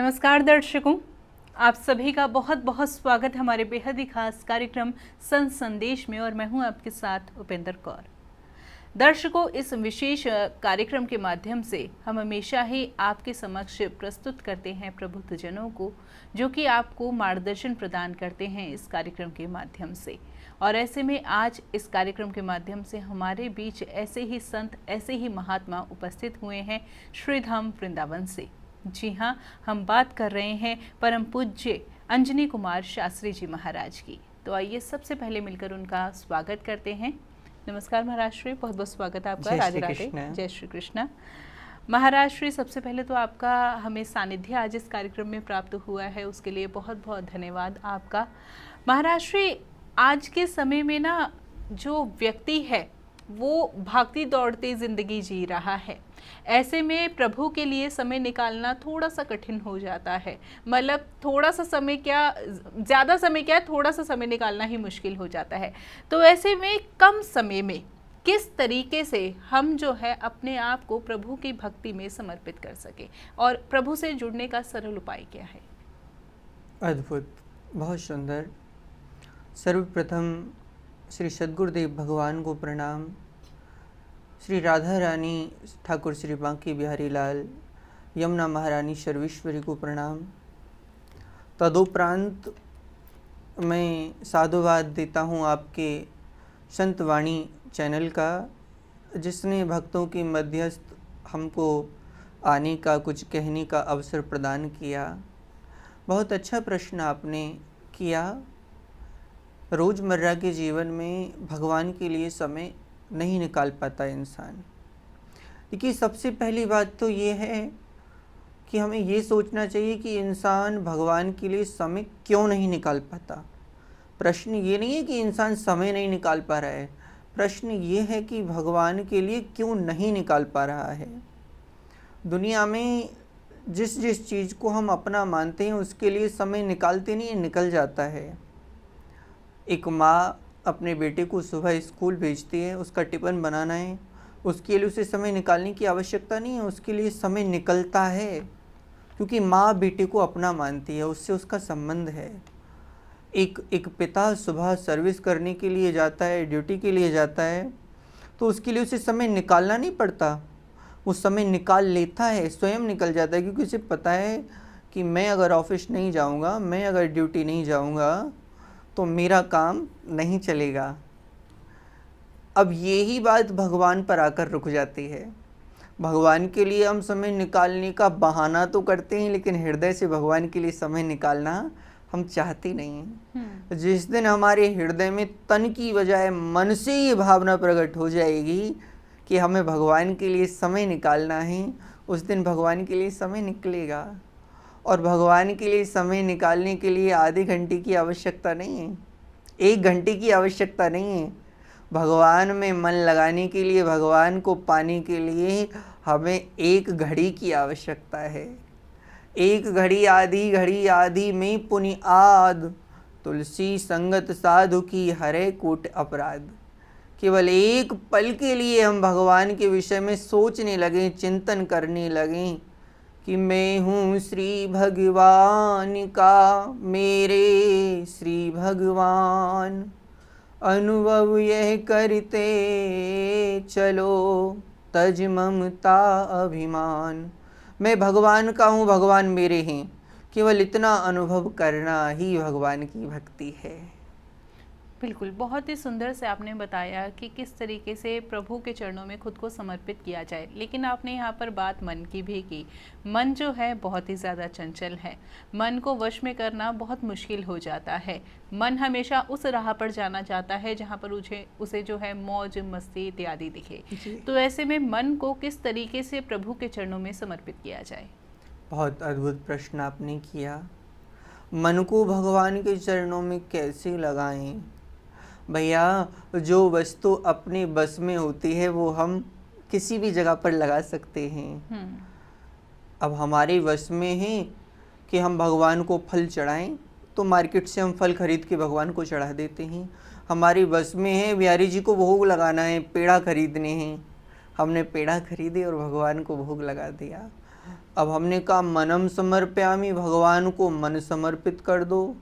नमस्कार दर्शकों, आप सभी का बहुत बहुत स्वागत हमारे बेहद ही खास कार्यक्रम संत संदेश में। और मैं हूं आपके साथ उपेंद्र कौर। दर्शकों, इस विशेष कार्यक्रम के माध्यम से हम हमेशा ही आपके समक्ष प्रस्तुत करते हैं प्रबुद्ध जनों को, जो कि आपको मार्गदर्शन प्रदान करते हैं इस कार्यक्रम के माध्यम से। और ऐसे में आज इस कार्यक्रम के माध्यम से हमारे बीच ऐसे ही संत, ऐसे ही महात्मा उपस्थित हुए हैं श्रीधाम वृंदावन से। जी हाँ, हम बात कर रहे हैं परम पूज्य अंजनी कुमार शास्त्री जी महाराज की। तो आइए सबसे पहले मिलकर उनका स्वागत करते हैं। नमस्कार महाराज श्री, बहुत बहुत स्वागत है आपका। राधे राधे, जय श्री कृष्ण। महाराज श्री, सबसे पहले तो आपका हमें सानिध्य आज इस कार्यक्रम में प्राप्त हुआ है, उसके लिए बहुत बहुत धन्यवाद आपका। महाराज श्री, आज के समय में ना जो व्यक्ति है वो भागती दौड़ती जिंदगी जी रहा है। ऐसे में प्रभु के लिए समय निकालना थोड़ा सा कठिन हो जाता है। मतलब थोड़ा सा समय क्या, ज़्यादा समय क्या, थोड़ा सा समय निकालना ही मुश्किल हो जाता है। तो ऐसे में कम समय में किस तरीके से हम जो है अपने आप को प्रभु की भक्ति में समर्पित कर सके और प्रभु से जुड़ने का सरल उपाय क्या है? अद्भुत, बहुत सुंदर। सर्वप्रथम श्री सद्गुरुदेव भगवान को प्रणाम, श्री राधा रानी ठाकुर श्री बांकी बिहारी लाल, यमुना महारानी सर्वेश्वरी को प्रणाम। तदुपरांत मैं साधुवाद देता हूँ आपके संतवाणी चैनल का, जिसने भक्तों के मध्यस्थ हमको आने का, कुछ कहने का अवसर प्रदान किया। बहुत अच्छा प्रश्न आपने किया। रोज़मर्रा के जीवन में भगवान के लिए समय नहीं निकाल पाता इंसान। देखिए, सबसे पहली बात तो ये है कि हमें ये सोचना चाहिए कि इंसान भगवान के लिए समय क्यों नहीं निकाल पाता। प्रश्न ये नहीं है कि इंसान समय नहीं निकाल पा रहा है, प्रश्न ये है कि भगवान के लिए क्यों नहीं निकाल पा रहा है। दुनिया में जिस जिस चीज़ को हम अपना मानते हैं उसके लिए समय निकालते नहीं, निकल जाता है। एक माँ अपने बेटे को सुबह स्कूल भेजती है, उसका टिफ़िन बनाना है, उसके लिए उसे समय निकालने की आवश्यकता नहीं है, उसके लिए समय निकलता है, क्योंकि माँ बेटे को अपना मानती है, उससे उसका संबंध है। एक पिता सुबह सर्विस करने के लिए जाता है, ड्यूटी के लिए जाता है, तो उसके लिए उसे समय निकालना नहीं पड़ता, वो समय निकाल लेता है, स्वयं निकल जाता है, क्योंकि उसे पता है कि मैं अगर ऑफिस नहीं जाऊँगा, मैं अगर ड्यूटी नहीं जाऊँगा तो मेरा काम नहीं चलेगा। अब यही बात भगवान पर आकर रुक जाती है। भगवान के लिए हम समय निकालने का बहाना तो करते हैं, लेकिन हृदय से भगवान के लिए समय निकालना हम चाहते नहीं हैं। जिस दिन हमारे हृदय में तन की बजाय मन से ये भावना प्रकट हो जाएगी कि हमें भगवान के लिए समय निकालना है, उस दिन भगवान के लिए समय निकलेगा। और भगवान के लिए समय निकालने के लिए आधे घंटे की आवश्यकता नहीं है, 1 घंटे की आवश्यकता नहीं है। भगवान में मन लगाने के लिए, भगवान को पाने के लिए हमें 1 घड़ी की आवश्यकता है। 1 घड़ी आधी में पुनि आद, तुलसी संगत साधु की हरे कोट अपराध। केवल 1 पल के लिए हम भगवान के विषय में सोचने लगें, चिंतन करने लगें कि मैं हूँ श्री भगवान का, मेरे श्री भगवान। अनुभव यह करते चलो, तज ममता अभिमान। मैं भगवान का हूँ, भगवान मेरे हैं। केवल इतना अनुभव करना ही भगवान की भक्ति है। बिल्कुल, बहुत ही सुंदर से आपने बताया कि किस तरीके से प्रभु के चरणों में खुद को समर्पित किया जाए। लेकिन आपने यहाँ पर बात मन की भी की। मन जो है बहुत ही ज़्यादा चंचल है, मन को वश में करना बहुत मुश्किल हो जाता है। मन हमेशा उस राह पर जाना चाहता है जहाँ पर उसे जो है मौज मस्ती इत्यादि दिखे। तो ऐसे में मन को किस तरीके से प्रभु के चरणों में समर्पित किया जाए? बहुत अद्भुत प्रश्न आपने किया। मन को भगवान के चरणों में कैसे लगाएं? भैया, जो वस्तु अपने बस में होती है वो हम किसी भी जगह पर लगा सकते हैं। अब हमारे वश में है कि हम भगवान को फल चढ़ाएं, तो मार्केट से हम फल खरीद के भगवान को चढ़ा देते हैं। हमारे वश में है बिहारी जी को भोग लगाना है, पेड़ा खरीदने हैं, हमने पेड़ा खरीदे और भगवान को भोग लगा दिया। अब हमने कहा मनम समर्पयामि, भगवान को मन समर्पित कर दो।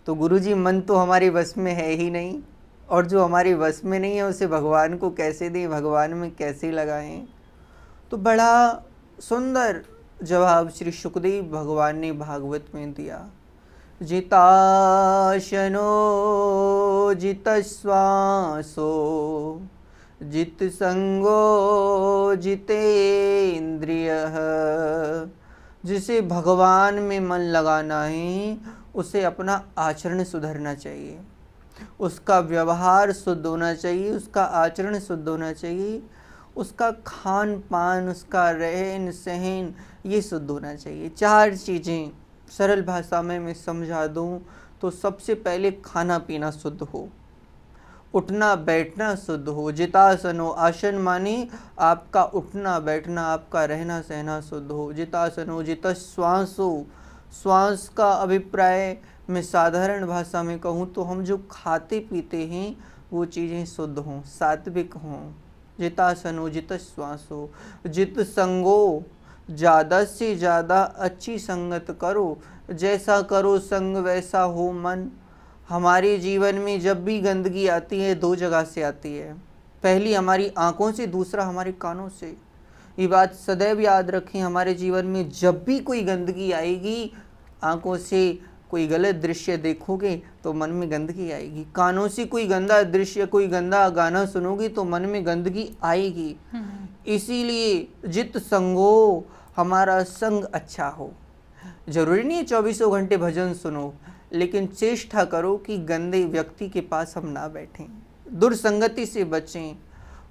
तो गुरुजी मन तो हमारे वश में है ही नहीं, और जो हमारे वश में नहीं है उसे भगवान को कैसे दें, भगवान में कैसे लगाएं। तो बड़ा सुंदर जवाब श्री सुखदेव भगवान ने भागवत में दिया। जिताशनो जितश्वासो जित संगो जितेन्द्रियः। जिसे भगवान में मन लगाना है उसे अपना आचरण सुधरना चाहिए, उसका व्यवहार शुद्ध होना चाहिए, उसका आचरण शुद्ध होना चाहिए, उसका खान पान, उसका रहन सहन ये शुद्ध होना चाहिए। 4 चीज़ें सरल भाषा में मैं समझा दूं तो सबसे पहले खाना पीना शुद्ध हो, उठना बैठना शुद्ध हो। जितासनो, आसन माने आपका उठना बैठना, आपका रहना सहना शुद्ध हो। जितासनो जितश्वासो, श्वास का अभिप्राय मैं साधारण भाषा में कहूँ तो हम जो खाते पीते हैं वो चीज़ें शुद्ध हों, सात्विक हों। जितासनो जितश्वासो जित संगो, ज़्यादा से ज़्यादा अच्छी संगत करो, जैसा करो संग वैसा हो मन। हमारे जीवन में जब भी गंदगी आती है 2 जगह से आती है, पहली हमारी आँखों से, दूसरा हमारे कानों से। ये बात सदैव याद रखें, हमारे जीवन में जब भी कोई गंदगी आएगी, आँखों से कोई गलत दृश्य देखोगे तो मन में गंदगी आएगी, कानों से कोई गंदा दृश्य, कोई गंदा गाना सुनोगे तो मन में गंदगी आएगी। इसीलिए जित संगो, हमारा संग अच्छा हो। जरूरी नहीं 24 घंटे भजन सुनो, लेकिन चेष्टा करो कि गंदे व्यक्ति के पास हम ना बैठें, दुर्संगति से बचें।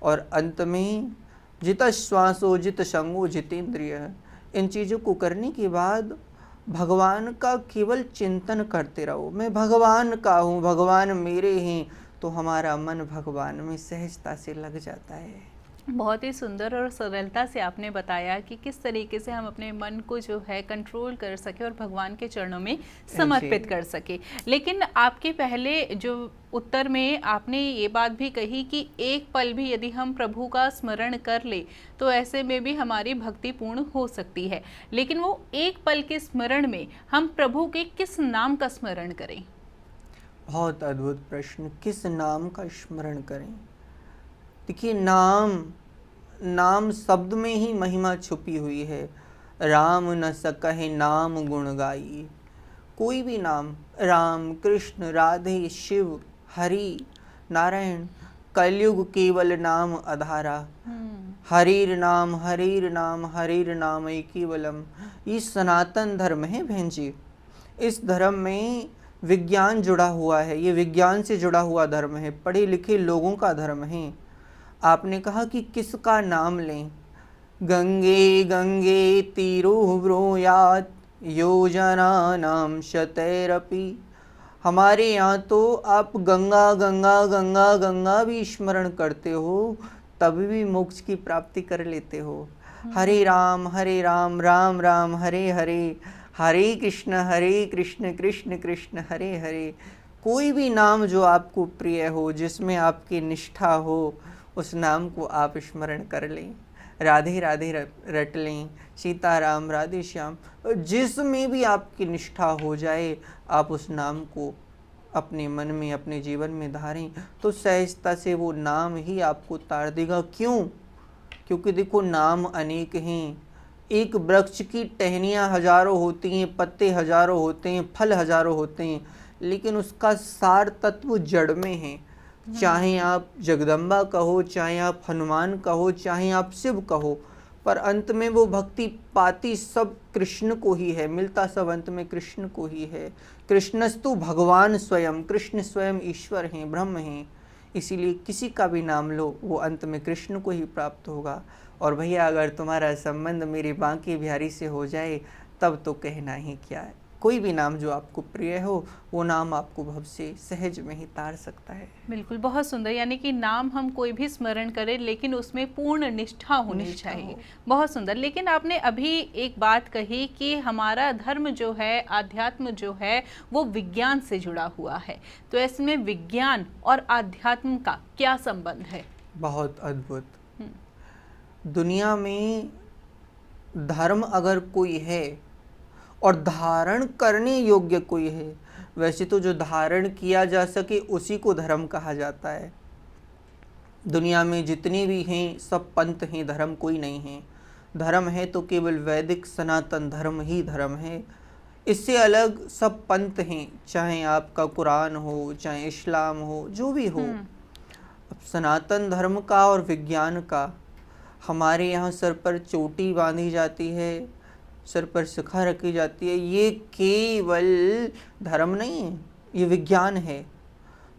और अंत में जित श्वासो जित संगो जितेंद्रिय, इन चीज़ों को करने के बाद भगवान का केवल चिंतन करते रहो। मैं भगवान का हूँ, भगवान मेरे हैं, तो हमारा मन भगवान में सहजता से लग जाता है। बहुत ही सुंदर और सरलता से आपने बताया कि किस तरीके से हम अपने मन को जो है कंट्रोल कर सके और भगवान के चरणों में समर्पित कर सके। लेकिन आपके पहले जो उत्तर में आपने ये बात भी कही कि एक पल भी यदि हम प्रभु का स्मरण कर ले तो ऐसे में भी हमारी भक्ति पूर्ण हो सकती है। लेकिन वो एक पल के स्मरण में हम प्रभु के किस नाम का स्मरण करें? बहुत अद्भुत प्रश्न, किस नाम का स्मरण करें? देखिए, नाम शब्द में ही महिमा छुपी हुई है। राम न सकहि नाम गुण गाई। कोई भी नाम, राम, कृष्ण, राधे, शिव, हरि, नारायण, कलयुग केवल नाम आधारा। हरिर नाम हरिर नाम हरिर नाम केवलम। ये सनातन धर्म है बहन जी। इस धर्म में विज्ञान जुड़ा हुआ है, ये विज्ञान से जुड़ा हुआ धर्म है, पढ़े लिखे लोगों का धर्म है। आपने कहा कि किसका नाम लें? गंगे गंगे तीरो ब्रूयात् योजनानां शतैरपि। हमारे यहाँ तो आप गंगा गंगा गंगा गंगा भी स्मरण करते हो, तभी भी मोक्ष की प्राप्ति कर लेते हो। हरे राम राम राम हरे हरे, हरे कृष्ण कृष्ण कृष्ण हरे हरे। कोई भी नाम जो आपको प्रिय हो, जिसमें आपकी निष्ठा हो, उस नाम को आप स्मरण कर लें। राधे राधे रट लें, सीताराम राधे श्याम, जिसमें भी आपकी निष्ठा हो जाए, आप उस नाम को अपने मन में, अपने जीवन में धारें, तो सहजता से वो नाम ही आपको तार देगा। क्यों? क्योंकि देखो, नाम अनेक हैं। एक वृक्ष की टहनियाँ हजारों होती हैं, पत्ते हजारों होते हैं, फल हजारों होते हैं, लेकिन उसका सार तत्व जड़ में है। चाहे आप जगदम्बा कहो, चाहे आप हनुमान कहो, चाहे आप शिव कहो, पर अंत में वो भक्ति पाती सब कृष्ण को ही है, मिलता सब अंत में कृष्ण को ही है। कृष्णस्तु भगवान स्वयं, कृष्ण स्वयं ईश्वर हैं, ब्रह्म हैं। इसीलिए किसी का भी नाम लो, वो अंत में कृष्ण को ही प्राप्त होगा। और भैया, अगर तुम्हारा संबंध मेरे बांके बिहारी से हो जाए, तब तो कहना ही क्या है। कोई भी नाम जो आपको प्रिय हो, वो नाम आपको भव से सहज में ही तार सकता है। बिल्कुल, बहुत सुंदर। यानी कि नाम हम कोई भी स्मरण करें, लेकिन उसमें पूर्ण निष्ठा होनी चाहिए। बहुत सुंदर। लेकिन आपने अभी एक बात कही कि हमारा धर्म जो है, आध्यात्म जो है, वो विज्ञान से जुड़ा हुआ है। तो इसमें विज्ञान और आध्यात्म का क्या संबंध है? बहुत अद्भुत। दुनिया में धर्म अगर कोई है और धारण करने योग्य कोई है, वैसे तो जो धारण किया जा सके उसी को धर्म कहा जाता है। दुनिया में जितने भी हैं सब पंथ हैं, धर्म कोई नहीं है। धर्म है तो केवल वैदिक सनातन धर्म ही धर्म है। इससे अलग सब पंथ हैं, चाहे आपका कुरान हो, चाहे इस्लाम हो, जो भी हो। अब सनातन धर्म का और विज्ञान का, हमारे यहाँ सर पर चोटी बांधी जाती है, सर पर शिखा रखी जाती है, ये केवल धर्म नहीं है, ये विज्ञान है।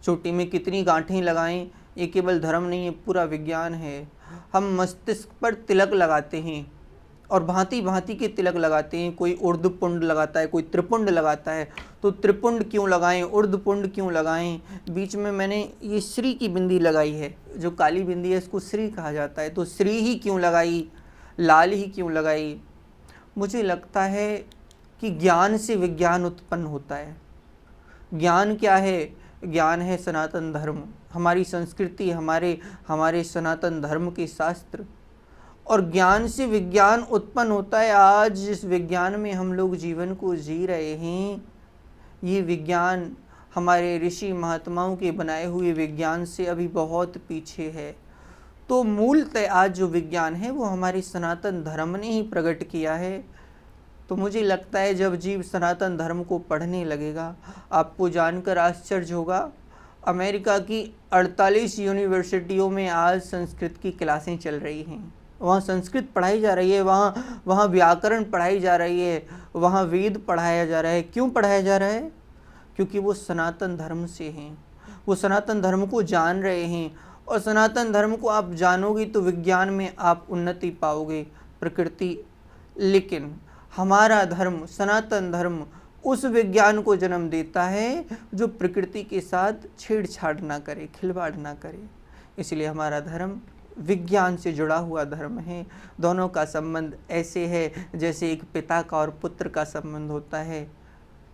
चोटी में कितनी गांठें लगाएं, ये केवल धर्म नहीं है, पूरा विज्ञान है। हम मस्तिष्क पर तिलक लगाते हैं और भांति भांति के तिलक लगाते हैं। कोई ऊर्ध्वपुंड लगाता है, कोई त्रिपुंड लगाता है। तो त्रिपुंड क्यों लगाएं, ऊर्ध्वपुंड क्यों लगाएं? बीच में मैंने ये श्री की बिंदी लगाई है, जो काली बिंदी है इसको श्री कहा जाता है। तो श्री ही क्यों लगाई, लाल ही क्यों लगाई? मुझे लगता है कि ज्ञान से विज्ञान उत्पन्न होता है। ज्ञान क्या है? ज्ञान है सनातन धर्म, हमारी संस्कृति, हमारे सनातन धर्म के शास्त्र। और ज्ञान से विज्ञान उत्पन्न होता है। आज जिस विज्ञान में हम लोग जीवन को जी रहे हैं, ये विज्ञान हमारे ऋषि महात्माओं के बनाए हुए विज्ञान से अभी बहुत पीछे है। तो मूलतः आज जो विज्ञान है वो हमारे सनातन धर्म ने ही प्रकट किया है। तो मुझे लगता है जब जीव सनातन धर्म को पढ़ने लगेगा, आपको जानकर आश्चर्य होगा, अमेरिका की 48 यूनिवर्सिटियों में आज संस्कृत की क्लासें चल रही हैं। वहाँ संस्कृत पढ़ाई जा रही है, वहाँ व्याकरण पढ़ाई जा रही है, वहाँ वेद पढ़ाया जा रहा है। क्यों पढ़ाया जा रहा है? क्योंकि वो सनातन धर्म से हैं, वो सनातन धर्म को जान रहे हैं। और सनातन धर्म को आप जानोगे तो विज्ञान में आप उन्नति पाओगे, प्रकृति। लेकिन हमारा धर्म, सनातन धर्म, उस विज्ञान को जन्म देता है जो प्रकृति के साथ छेड़छाड़ ना करे, खिलवाड़ ना करे। इसलिए हमारा धर्म विज्ञान से जुड़ा हुआ धर्म है। दोनों का संबंध ऐसे है जैसे एक पिता का और पुत्र का संबंध होता है।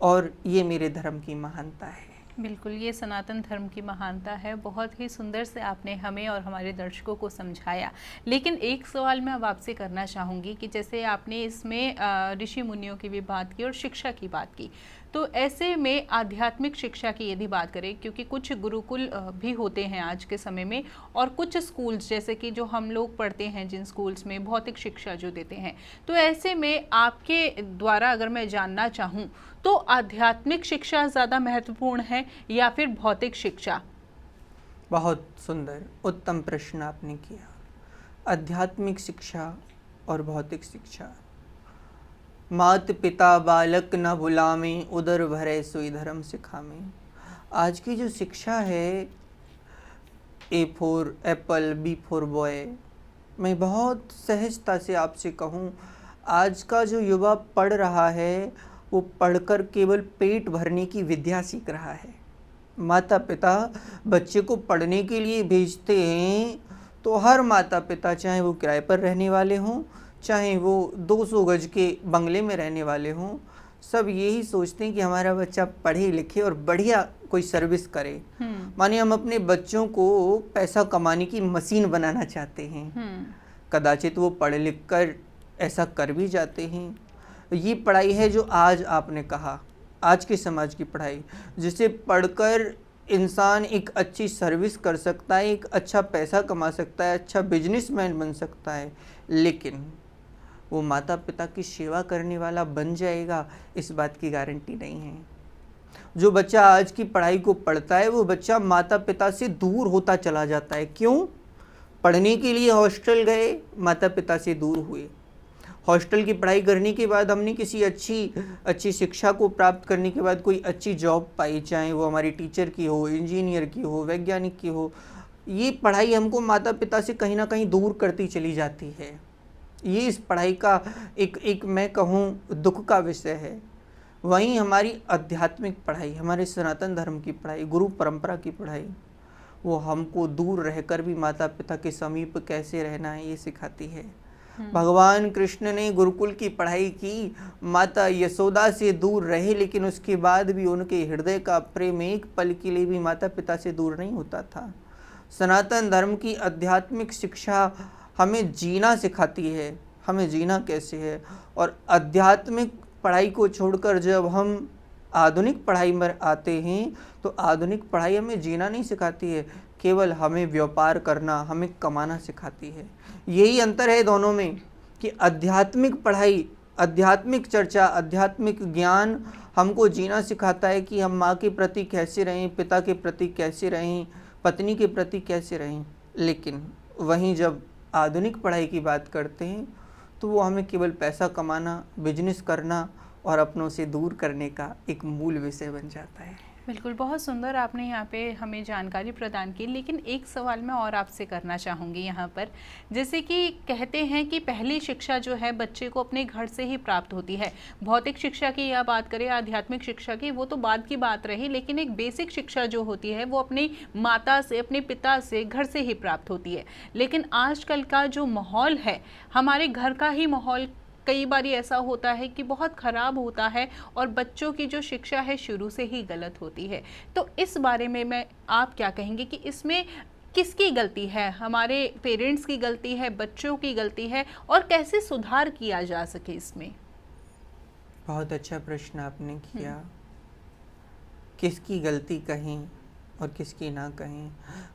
और ये मेरे धर्म की महानता है। बिल्कुल, ये सनातन धर्म की महानता है। बहुत ही सुंदर से आपने हमें और हमारे दर्शकों को समझाया। लेकिन एक सवाल मैं अब आपसे करना चाहूँगी कि जैसे आपने इसमें ऋषि मुनियों की भी बात की और शिक्षा की बात की, तो ऐसे में आध्यात्मिक शिक्षा की यदि बात करें, क्योंकि कुछ गुरुकुल भी होते हैं आज के समय में, और कुछ स्कूल्स जैसे कि जो हम लोग पढ़ते हैं जिन स्कूल्स में भौतिक शिक्षा जो देते हैं, तो ऐसे में आपके द्वारा अगर मैं जानना चाहूँ तो आध्यात्मिक शिक्षा ज़्यादा महत्वपूर्ण है या फिर भौतिक शिक्षा? बहुत सुंदर, उत्तम प्रश्न आपने किया। आध्यात्मिक शिक्षा और भौतिक शिक्षा। मात पिता बालक न भुलामे, उदर भरे सोई धर्म सिखामे। आज की जो शिक्षा है, A for Apple, B for boy, मैं बहुत सहजता से आपसे कहूँ, आज का जो युवा पढ़ रहा है वो पढ़कर केवल पेट भरने की विद्या सीख रहा है। माता पिता बच्चे को पढ़ने के लिए भेजते हैं तो हर माता पिता, चाहे वो किराए पर रहने वाले हों, चाहे वो 200 गज के बंगले में रहने वाले हों, सब यही सोचते हैं कि हमारा बच्चा पढ़े लिखे और बढ़िया कोई सर्विस करे। मानिए हम अपने बच्चों को पैसा कमाने की मशीन बनाना चाहते हैं। कदाचित वो पढ़ लिख कर ऐसा कर भी जाते हैं। ये पढ़ाई है जो आज आपने कहा, आज के समाज की पढ़ाई, जिसे पढ़कर इंसान एक अच्छी सर्विस कर सकता है, एक अच्छा पैसा कमा सकता है, अच्छा बिजनेसमैन बन सकता है। लेकिन वो माता पिता की सेवा करने वाला बन जाएगा, इस बात की गारंटी नहीं है। जो बच्चा आज की पढ़ाई को पढ़ता है वो बच्चा माता पिता से दूर होता चला जाता है। क्यों? पढ़ने के लिए हॉस्टल गए, माता पिता से दूर हुए। हॉस्टल की पढ़ाई करने के बाद हमने किसी अच्छी शिक्षा को प्राप्त करने के बाद कोई अच्छी जॉब पाई, चाहे वो हमारी टीचर की हो, इंजीनियर की हो, वैज्ञानिक की हो। ये पढ़ाई हमको माता पिता से कहीं ना कहीं दूर करती चली जाती है। ये इस पढ़ाई का एक मैं कहूँ दुख का विषय है। वहीं हमारी आध्यात्मिक पढ़ाई, हमारे सनातन धर्म की पढ़ाई, गुरु परंपरा की पढ़ाई, वो हमको दूर रहकर भी माता पिता के समीप कैसे रहना है ये सिखाती है। भगवान कृष्ण ने गुरुकुल की पढ़ाई की, माता यशोदा से दूर रहे, लेकिन उसके बाद भी उनके हृदय का प्रेम एक पल के लिए भी माता पिता से दूर नहीं होता था। सनातन धर्म की आध्यात्मिक शिक्षा हमें जीना सिखाती है, हमें जीना कैसे है। और आध्यात्मिक पढ़ाई को छोड़कर जब हम आधुनिक पढ़ाई में आते हैं तो आधुनिक पढ़ाई हमें जीना नहीं सिखाती है, केवल हमें व्यापार करना, हमें कमाना सिखाती है। यही अंतर है दोनों में कि आध्यात्मिक पढ़ाई, आध्यात्मिक चर्चा, आध्यात्मिक ज्ञान हमको जीना सिखाता है कि हम माँ के प्रति कैसे रहें, पिता के प्रति कैसे रहें, पत्नी के प्रति कैसे रहें। लेकिन वहीं जब आधुनिक पढ़ाई की बात करते हैं तो वो हमें केवल पैसा कमाना, बिजनेस करना और अपनों से दूर करने का एक मूल विषय बन जाता है। बिल्कुल, बहुत सुंदर आपने यहाँ पे हमें जानकारी प्रदान की। लेकिन एक सवाल मैं और आपसे करना चाहूँगी यहाँ पर, जैसे कि कहते हैं कि पहली शिक्षा जो है बच्चे को अपने घर से ही प्राप्त होती है। भौतिक शिक्षा की या बात करें आध्यात्मिक शिक्षा की, वो तो बाद की बात रही, लेकिन एक बेसिक शिक्षा जो होती है वो अपनी माता से, अपने पिता से, घर से ही प्राप्त होती है। लेकिन आजकल का जो माहौल है, हमारे घर का ही माहौल कई बार ऐसा होता है कि बहुत ख़राब होता है और बच्चों की जो शिक्षा है शुरू से ही गलत होती है। तो इस बारे में आप क्या कहेंगे कि इसमें किसकी गलती है? हमारे पेरेंट्स की गलती है, बच्चों की गलती है, और कैसे सुधार किया जा सके इसमें? बहुत अच्छा प्रश्न आपने किया। किसकी गलती कहें और किसकी ना कहें।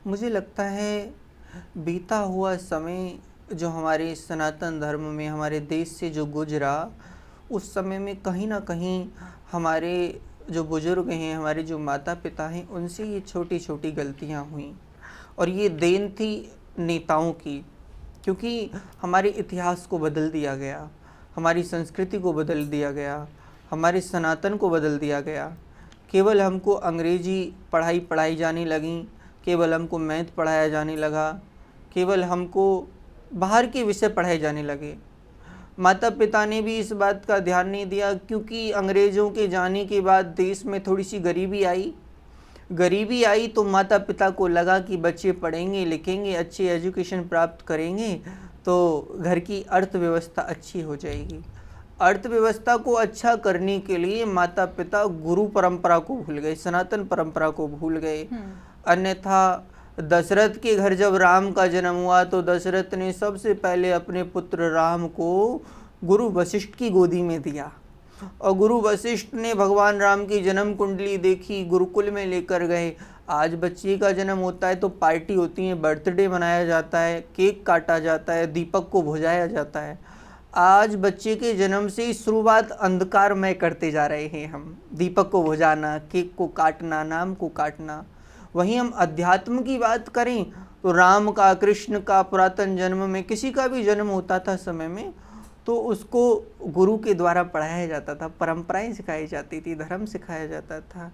मुझे लगता है बीता हुआ समय जो हमारे सनातन धर्म में, हमारे देश से जो गुजरा, उस समय में कहीं ना कहीं हमारे जो बुजुर्ग हैं, हमारे जो माता पिता हैं, उनसे ये छोटी छोटी गलतियां हुई। और ये देन थी नेताओं की, क्योंकि हमारे इतिहास को बदल दिया गया, हमारी संस्कृति को बदल दिया गया, हमारे सनातन को बदल दिया गया। केवल हमको अंग्रेजी पढ़ाई जाने लगी, केवल हमको मैथ पढ़ाया जाने लगा, केवल हमको बाहर के विषय पढ़ाए जाने लगे। माता पिता ने भी इस बात का ध्यान नहीं दिया, क्योंकि अंग्रेज़ों के जाने के बाद देश में थोड़ी सी गरीबी आई तो माता पिता को लगा कि बच्चे पढ़ेंगे लिखेंगे, अच्छी एजुकेशन प्राप्त करेंगे तो घर की अर्थव्यवस्था अच्छी हो जाएगी। अर्थव्यवस्था को अच्छा करने के लिए माता पिता गुरु परंपरा को भूल गए, सनातन परंपरा को भूल गए। अन्यथा दशरथ के घर जब राम का जन्म हुआ तो दशरथ ने सबसे पहले अपने पुत्र राम को गुरु वशिष्ठ की गोदी में दिया, और गुरु वशिष्ठ ने भगवान राम की जन्म कुंडली देखी, गुरुकुल में लेकर गए। आज बच्चे का जन्म होता है तो पार्टी होती है, बर्थडे मनाया जाता है, केक काटा जाता है, दीपक को बुझाया जाता है। आज बच्चे के जन्म से शुरुआत अंधकारमय करते जा रहे हैं हम, दीपक को बुझाना, केक को काटना, नाम को काटना। वहीं हम अध्यात्म की बात करें तो राम का, कृष्ण का पुरातन जन्म में किसी का भी जन्म होता था समय में तो उसको गुरु के द्वारा पढ़ाया जाता था, परंपराएं सिखाई जाती थी, धर्म सिखाया जाता था।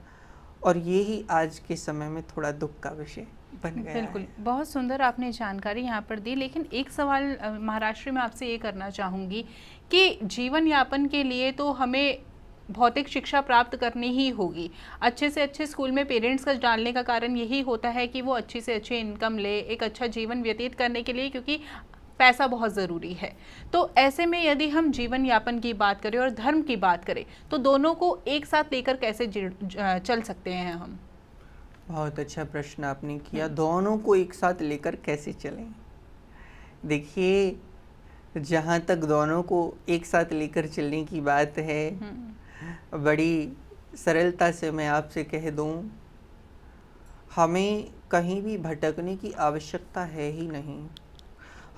और ये ही आज के समय में थोड़ा दुख का विषय बन गया बिल्कुल है। बहुत सुंदर आपने जानकारी यहाँ पर दी। लेकिन एक सवाल महाराष्ट्र में आपसे ये करना चाहूँगी कि जीवन यापन के लिए तो हमें भौतिक शिक्षा प्राप्त करनी ही होगी। अच्छे से अच्छे स्कूल में पेरेंट्स का डालने का कारण यही होता है कि वो अच्छी से अच्छी इनकम ले, एक अच्छा जीवन व्यतीत करने के लिए, क्योंकि पैसा बहुत ज़रूरी है। तो ऐसे में यदि हम जीवन यापन की बात करें और धर्म की बात करें तो दोनों को एक साथ लेकर कैसे चल सकते हैं हम? बहुत अच्छा प्रश्न आपने किया, दोनों को एक साथ लेकर कैसे चलें। देखिए, जहाँ तक दोनों को एक साथ लेकर चलने की बात है, बड़ी सरलता से मैं आपसे कह दूं, हमें कहीं भी भटकने की आवश्यकता है ही नहीं,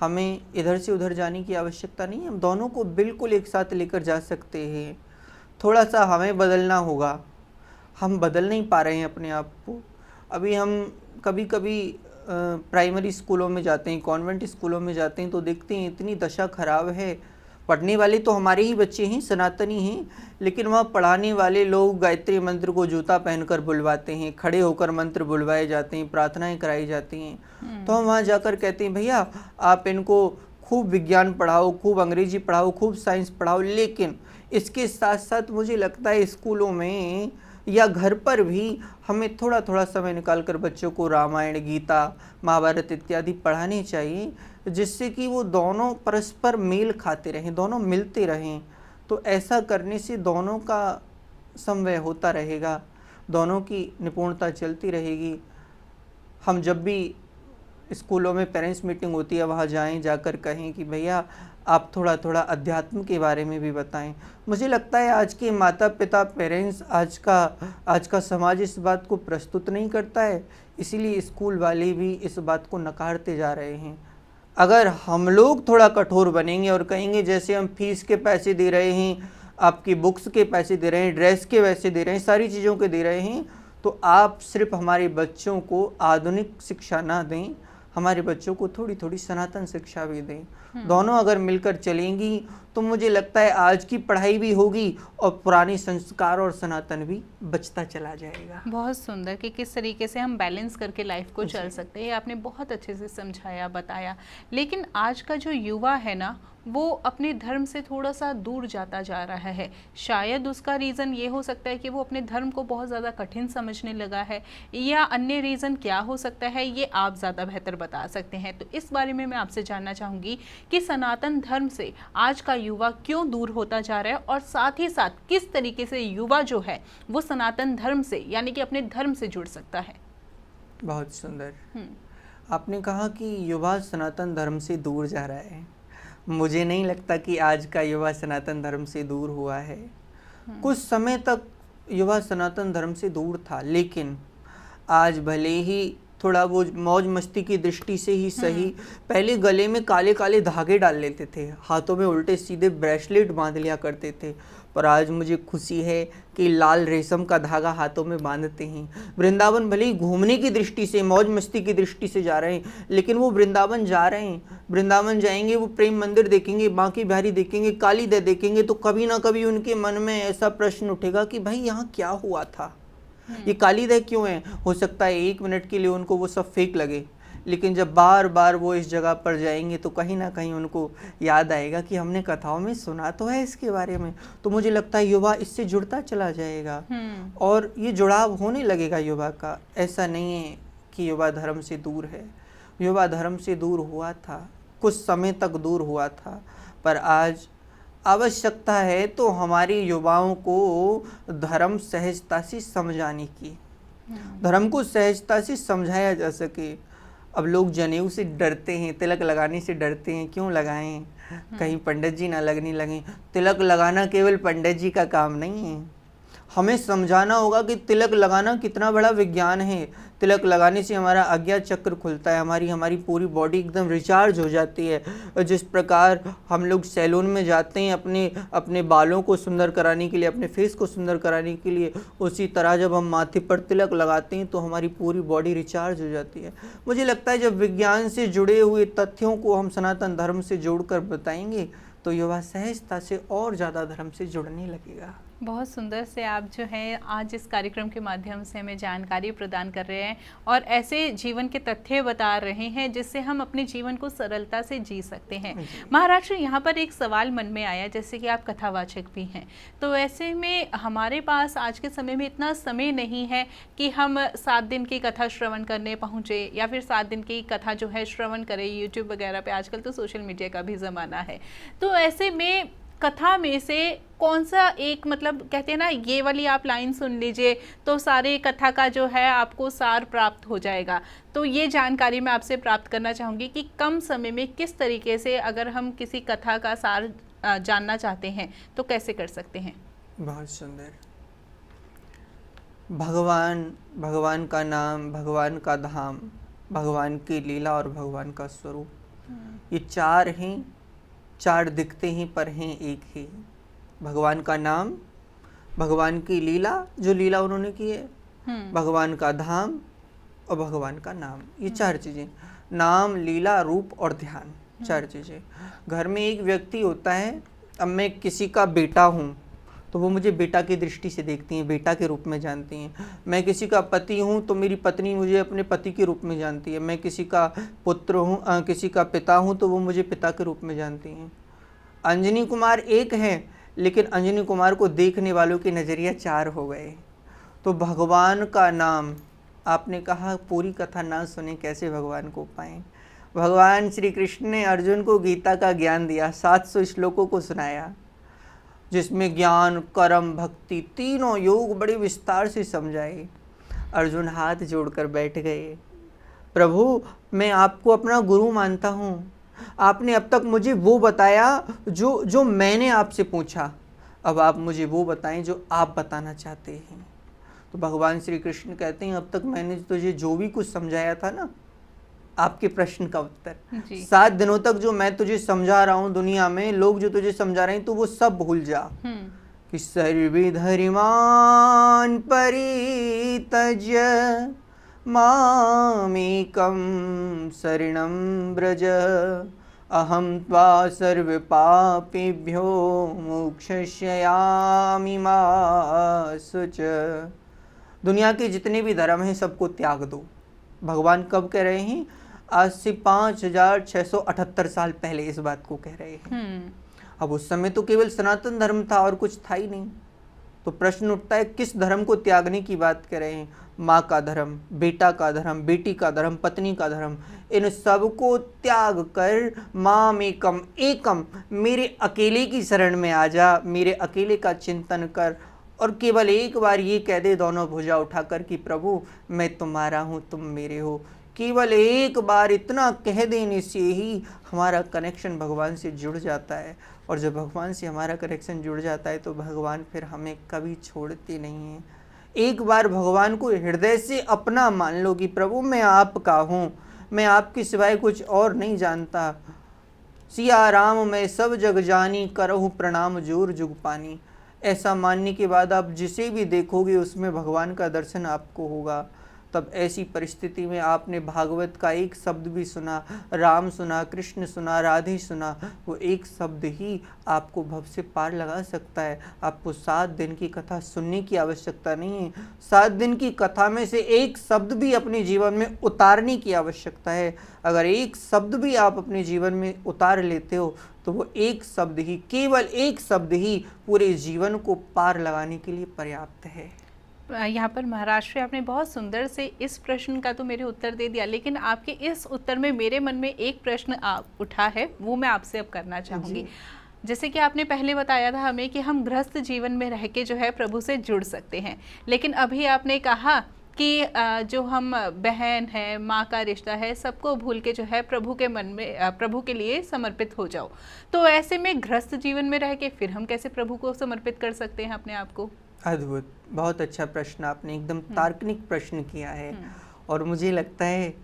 हमें इधर से उधर जाने की आवश्यकता नहीं। हम दोनों को बिल्कुल एक साथ लेकर जा सकते हैं। थोड़ा सा हमें बदलना होगा, हम बदल नहीं पा रहे हैं अपने आप को। अभी हम कभी कभी प्राइमरी स्कूलों में जाते हैं, कॉन्वेंट स्कूलों में जाते हैं तो देखते हैं इतनी दशा खराब है। पढ़ने वाले तो हमारे ही बच्चे हैं, सनातनी हैं, लेकिन वहाँ पढ़ाने वाले लोग गायत्री मंत्र को जूता पहनकर बुलवाते हैं, खड़े होकर मंत्र बुलवाए जाते हैं, प्रार्थनाएं कराई जाती हैं। तो हम वहाँ जाकर कहते हैं भैया आप इनको खूब विज्ञान पढ़ाओ, खूब अंग्रेजी पढ़ाओ, खूब साइंस पढ़ाओ, लेकिन इसके साथ साथ मुझे लगता है स्कूलों में या घर पर भी हमें थोड़ा थोड़ा समय निकालकर बच्चों को रामायण, गीता, महाभारत इत्यादि पढ़ाने चाहिए, जिससे कि वो दोनों परस्पर मेल खाते रहें, दोनों मिलते रहें। तो ऐसा करने से दोनों का समन्वय होता रहेगा, दोनों की निपुणता चलती रहेगी। हम जब भी स्कूलों में पेरेंट्स मीटिंग होती है वहाँ जाएं, जाकर कहें कि भैया आप थोड़ा थोड़ा अध्यात्म के बारे में भी बताएं। मुझे लगता है आज के माता पिता पेरेंट्स, आज का समाज इस बात को प्रस्तुत नहीं करता है, इसीलिए स्कूल वाले भी इस बात को नकारते जा रहे हैं। अगर हम लोग थोड़ा कठोर बनेंगे और कहेंगे जैसे हम फीस के पैसे दे रहे हैं, आपकी बुक्स के पैसे दे रहे हैं, ड्रेस के पैसे दे रहे हैं, सारी चीज़ों के दे रहे हैं, तो आप सिर्फ हमारे बच्चों को आधुनिक शिक्षा ना दें, हमारे बच्चों को थोड़ी थोड़ी सनातन शिक्षा भी दें। दोनों अगर मिलकर चलेंगी तो मुझे लगता है आज की पढ़ाई भी होगी और पुराने संस्कार और सनातन भी बचता चला जाएगा। बहुत सुंदर कि किस तरीके से हम बैलेंस करके लाइफ को चल सकते हैं, आपने बहुत अच्छे से समझाया, बताया। लेकिन आज का जो युवा है ना, वो अपने धर्म से थोड़ा सा दूर जाता जा रहा है। शायद उसका रीज़न ये हो सकता है कि वो अपने धर्म को बहुत ज़्यादा कठिन समझने लगा है, या अन्य रीज़न क्या हो सकता है, ये आप ज़्यादा बेहतर बता सकते हैं। तो इस बारे में मैं आपसे जानना चाहूँगी कि सनातन धर्म से आज का युवा क्यों दूर होता जा रहा है, और साथ ही साथ किस तरीके से युवा जो है वो सनातन धर्म से यानी कि अपने धर्म से जुड़ सकता है। बहुत सुंदर। आपने कहा कि युवा सनातन धर्म से दूर जा रहा है। मुझे नहीं लगता कि आज का युवा सनातन धर्म से दूर हुआ है। कुछ समय तक युवा सनातन धर्म से दूर था, लेकिन आज भले ही थोड़ा वो मौज मस्ती की दृष्टि से ही सही, पहले गले में काले काले धागे डाल लेते थे, हाथों में उल्टे सीधे ब्रेसलेट बांध लिया करते थे, पर आज मुझे खुशी है कि लाल रेशम का धागा हाथों में बांधते हैं। वृंदावन भले ही घूमने की दृष्टि से, मौज मस्ती की दृष्टि से जा रहे हैं, लेकिन वो वृंदावन जा रहे हैं। वृंदावन जाएंगे, वो प्रेम मंदिर देखेंगे, बांकी बिहारी देखेंगे, काली दे देखेंगे, तो कभी ना कभी उनके मन में ऐसा प्रश्न उठेगा कि भाई यहाँ क्या हुआ था, ये काली दह क्यों है। हो सकता है 1 मिनट के लिए उनको वो सब फेक लगे, लेकिन जब बार बार वो इस जगह पर जाएंगे तो कहीं ना कहीं उनको याद आएगा कि हमने कथाओं में सुना तो है इसके बारे में। तो मुझे लगता है युवा इससे जुड़ता चला जाएगा और ये जुड़ाव होने लगेगा युवा का। ऐसा नहीं है कि युवा धर्म से दूर है, युवा धर्म से दूर हुआ था, कुछ समय तक दूर हुआ था, पर आज आवश्यकता है तो हमारे युवाओं को धर्म सहजता से समझाने की, धर्म को सहजता से समझाया जा सके। अब लोग जनेऊ से डरते हैं, तिलक लगाने से डरते हैं, क्यों लगाएं, कहीं पंडित जी ना लगने लगें। तिलक लगाना केवल पंडित जी का काम नहीं है, हमें समझाना होगा कि तिलक लगाना कितना बड़ा विज्ञान है। तिलक लगाने से हमारा आज्ञा चक्र खुलता है, हमारी पूरी बॉडी एकदम रिचार्ज हो जाती है। जिस प्रकार हम लोग सैलून में जाते हैं अपने बालों को सुंदर कराने के लिए, अपने फेस को सुंदर कराने के लिए, उसी तरह जब हम माथे पर तिलक लगाते हैं तो हमारी पूरी बॉडी रिचार्ज हो जाती है। मुझे लगता है जब विज्ञान से जुड़े हुए तथ्यों को हम सनातन धर्म से जोड़कर बताएंगे तो युवा सहजता से और ज़्यादा धर्म से जुड़ने लगेगा। बहुत सुंदर से आप जो है आज इस कार्यक्रम के माध्यम से हमें जानकारी प्रदान कर रहे हैं और ऐसे जीवन के तथ्य बता रहे हैं जिससे हम अपने जीवन को सरलता से जी सकते हैं। महाराज जी, यहाँ पर एक सवाल मन में आया, जैसे कि आप कथावाचक भी हैं, तो ऐसे में हमारे पास आज के समय में इतना समय नहीं है कि हम 7 दिन की कथा श्रवण करने पहुँचे या फिर 7 दिन की कथा जो है श्रवण करें यूट्यूब वगैरह पे। आजकल तो सोशल मीडिया का भी ज़माना है, तो ऐसे में कथा में से कौन सा एक, मतलब कहते हैं ना, ये वाली आप लाइन सुन लीजिए तो सारे कथा का जो है आपको सार प्राप्त हो जाएगा। तो ये जानकारी मैं आपसे प्राप्त करना चाहूँगी कि कम समय में किस तरीके से अगर हम किसी कथा का सार जानना चाहते हैं तो कैसे कर सकते हैं। बहुत सुंदर। भगवान का नाम, भगवान का धाम, भगवान की लीला और भगवान का स्वरूप, ये 4 हैं, 4 दिखते हैं पर हैं एक ही। भगवान का नाम, भगवान की लीला, जो लीला उन्होंने की है, भगवान का धाम और भगवान का नाम, ये 4 चीज़ें, नाम, लीला, रूप और ध्यान, 4 चीज़ें। घर में एक व्यक्ति होता है, अब मैं किसी का बेटा हूँ तो वो मुझे बेटा की दृष्टि से देखती हैं, बेटा के रूप में जानती हैं। मैं किसी का पति हूँ तो मेरी पत्नी मुझे अपने पति के रूप में जानती है। मैं किसी का पुत्र हूँ, किसी का पिता हूँ तो वो मुझे पिता के रूप में जानती हैं। अंजनी कुमार एक हैं, लेकिन अंजनी कुमार को देखने वालों के नज़रिया 4 हो गए। तो भगवान का नाम, आपने कहा पूरी कथा ना सुने कैसे भगवान को पाएं। भगवान श्री कृष्ण ने अर्जुन को गीता का ज्ञान दिया, 700 श्लोकों को सुनाया, जिसमें ज्ञान, कर्म, भक्ति, तीनों योग बड़े विस्तार से समझाए। अर्जुन हाथ जोड़कर बैठ गए, प्रभु मैं आपको अपना गुरु मानता हूँ, आपने अब तक मुझे वो बताया जो मैंने आपसे पूछा, अब आप मुझे वो बताएं जो आप बताना चाहते हैं। तो भगवान श्री कृष्ण कहते हैं, अब तक मैंने तुझे जो भी कुछ समझाया था ना, आपके प्रश्न का उत्तर, 7 दिनों तक जो मैं तुझे समझा रहा हूँ, दुनिया में लोग जो तुझे समझा रहे हैं, तो वो सब भूल जा। कि सर्वे धर्मान परित्यज्य मामेकं शरणं व्रज अहं त्वा सर्व पापेभ्यो मोक्षयिष्यामि मा शुच। दुनिया के जितने भी धर्म हैं सबको त्याग दो। भगवान कब कह रहे हैं? आज से 5678 साल पहले इस बात को कह रहे हैं। अब उस समय तो केवल सनातन धर्म था और कुछ था ही नहीं। तो प्रश्न उठता है, किस धर्म को त्यागने की बात कर रहे हैं? माँ का धर्म, बेटा का धर्म, बेटी का धर्म, पत्नी का धर्म, इन सब को त्याग कर मामेकम, एकम, मेरे अकेले की शरण में आ जा, मेरे अकेले का चिंतन कर और केवल एक बार ये कह दे दोनों भुजा उठाकर कि प्रभु मैं तुम्हारा हूँ, तुम मेरे हो। केवल एक बार इतना कह देने से ही हमारा कनेक्शन भगवान से जुड़ जाता है। और जब भगवान से हमारा कनेक्शन जुड़ जाता है तो भगवान फिर हमें कभी छोड़ते नहीं हैं। एक बार भगवान को हृदय से अपना मान लो कि प्रभु मैं आपका हूँ, मैं आपके सिवाय कुछ और नहीं जानता। सिया राम मैं सब जग जानी, करहु प्रणाम जोर जुग पानी। ऐसा मानने के बाद आप जिसे भी देखोगे उसमें भगवान का दर्शन आपको होगा। तब ऐसी परिस्थिति में आपने भागवत का एक शब्द भी सुना, राम सुना, कृष्ण सुना, राधे सुना, वो एक शब्द ही आपको भव से पार लगा सकता है। आपको 7 दिन की कथा सुनने की आवश्यकता नहीं है, 7 दिन की कथा में से एक शब्द भी अपने जीवन में उतारने की आवश्यकता है। अगर एक शब्द भी आप अपने जीवन में उतार लेते हो तो वो एक शब्द ही, केवल एक शब्द ही पूरे जीवन को पार लगाने के लिए पर्याप्त है। यहाँ पर महाराष्ट्र आपने बहुत सुंदर से इस प्रश्न का तो मेरे उत्तर दे दिया, लेकिन आपके इस उत्तर में मेरे मन में एक प्रश्न उठा है, वो मैं आपसे अब करना चाहूँगी। जैसे कि आपने पहले बताया था हमें कि हम गृहस्थ जीवन में रह के जो है प्रभु से जुड़ सकते हैं, लेकिन अभी आपने कहा कि जो हम बहन है, माँ का रिश्ता है, सबको भूल के जो है प्रभु के मन में, प्रभु के लिए समर्पित हो जाओ। तो ऐसे में गृहस्थ जीवन में रह के फिर हम कैसे प्रभु को समर्पित कर सकते हैं अपने आप को? अद्भुत, बहुत अच्छा प्रश्न आपने, एकदम तार्किक प्रश्न किया है। और मुझे लगता है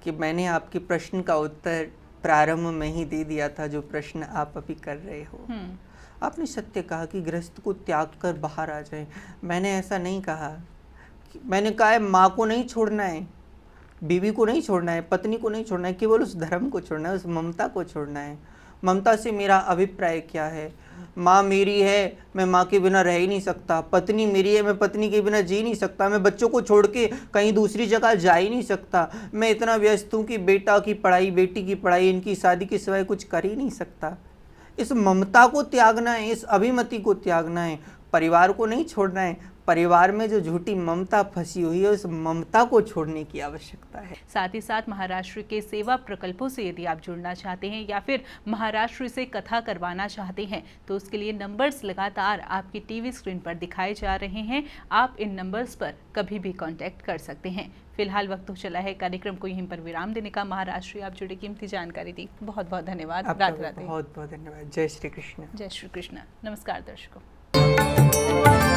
कि मैंने आपके प्रश्न का उत्तर प्रारंभ में ही दे दिया था, जो प्रश्न आप अभी कर रहे हो। आपने सत्य कहा कि गृहस्थ को त्याग कर बाहर आ जाए। मैंने ऐसा नहीं कहा। मैंने कहा है माँ को नहीं छोड़ना है, बीवी को नहीं छोड़ना है, पत्नी को नहीं छोड़ना है, केवल उस धर्म को छोड़ना है, उस ममता को छोड़ना है। ममता से मेरा अभिप्राय क्या है? माँ मेरी है, मैं माँ के बिना रह ही नहीं सकता। पत्नी मेरी है, मैं पत्नी के बिना जी नहीं सकता। मैं बच्चों को छोड़ के कहीं दूसरी जगह जा ही नहीं सकता। मैं इतना व्यस्त हूँ कि बेटा की पढ़ाई, बेटी की पढ़ाई, इनकी शादी के सिवाय कुछ कर ही नहीं सकता। इस ममता को त्यागना है, इस अभिमति को त्यागना है। परिवार को नहीं छोड़ना है। परिवार में जो झूठी ममता फंसी हुई है, उस ममता को छोड़ने की आवश्यकता है। साथ ही साथ महाराष्ट्र के सेवा प्रकल्पों से यदि आप जुड़ना चाहते हैं या फिर महाराष्ट्र से कथा करवाना चाहते हैं तो उसके लिए नंबर्स लगातार आपकी टीवी स्क्रीन पर दिखाए जा रहे हैं। आप इन नंबर्स पर कभी भी कांटेक्ट कर सकते हैं। फिलहाल वक्त तो चला है कार्यक्रम को यहीं पर विराम देने का। महाराष्ट्र आप जुड़े, कीमती जानकारी दी, बहुत बहुत धन्यवाद। राधे राधे। बहुत बहुत धन्यवाद। जय श्री कृष्ण। जय श्री कृष्ण। नमस्कार दर्शकों।